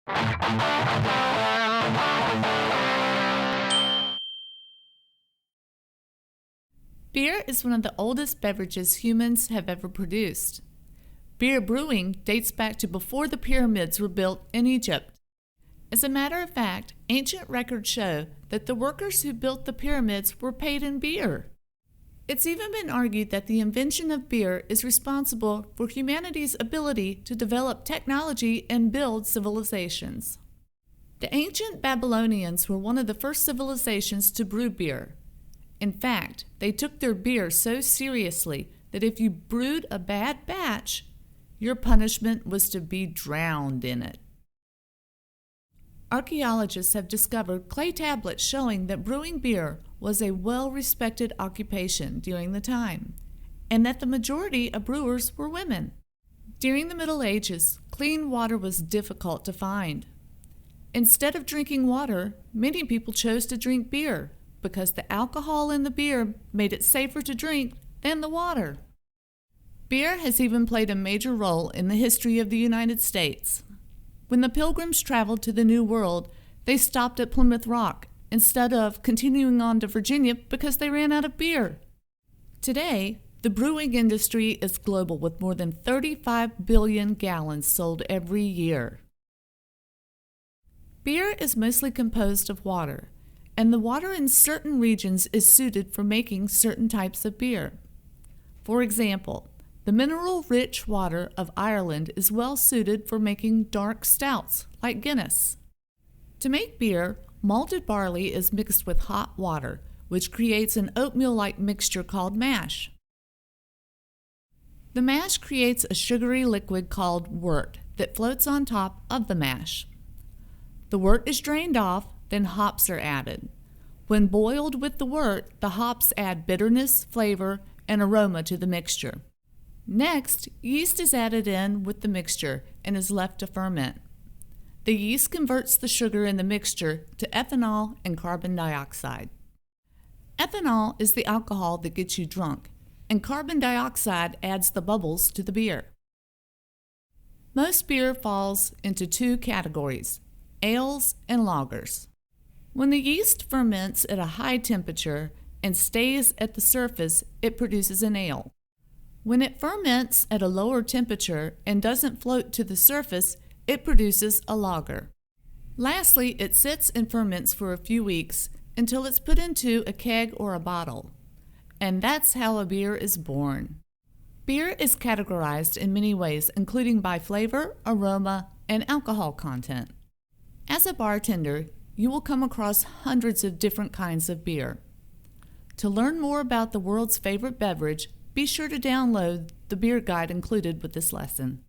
Beer is one of the oldest beverages humans have ever produced. Beer brewing dates back to before the pyramids were built in Egypt. As a matter of fact, ancient records show that the workers who built the pyramids were paid in beer. It's even been argued that the invention of beer is responsible for humanity's ability to develop technology and build civilizations. The ancient Babylonians were one of the first civilizations to brew beer. In fact, they took their beer so seriously that if you brewed a bad batch, your punishment was to be drowned in it. Archaeologists have discovered clay tablets showing that brewing beer was a well-respected occupation during the time, and that the majority of brewers were women. During the Middle Ages, clean water was difficult to find. Instead of drinking water, many people chose to drink beer, because the alcohol in the beer made it safer to drink than the water. Beer has even played a major role in the history of the United States. When the Pilgrims traveled to the New World, they stopped at Plymouth Rock instead of continuing on to Virginia because they ran out of beer. Today, the brewing industry is global with more than 35 billion gallons sold every year. Beer is mostly composed of water, and the water in certain regions is suited for making certain types of beer. For example, the mineral-rich water of Ireland is well suited for making dark stouts, like Guinness. To make beer, malted barley is mixed with hot water, which creates an oatmeal-like mixture called mash. The mash creates a sugary liquid called wort that floats on top of the mash. The wort is drained off, then hops are added. When boiled with the wort, the hops add bitterness, flavor, and aroma to the mixture. Next, yeast is added in with the mixture and is left to ferment. The yeast converts the sugar in the mixture to ethanol and carbon dioxide. Ethanol is the alcohol that gets you drunk, and carbon dioxide adds the bubbles to the beer. Most beer falls into two categories: ales and lagers. When the yeast ferments at a high temperature and stays at the surface, it produces an ale. When it ferments at a lower temperature and doesn't float to the surface, it produces a lager. Lastly, it sits and ferments for a few weeks until it's put into a keg or a bottle. And that's how a beer is born. Beer is categorized in many ways, including by flavor, aroma, and alcohol content. As a bartender, you will come across hundreds of different kinds of beer. To learn more about the world's favorite beverage, be sure to download the beer guide included with this lesson.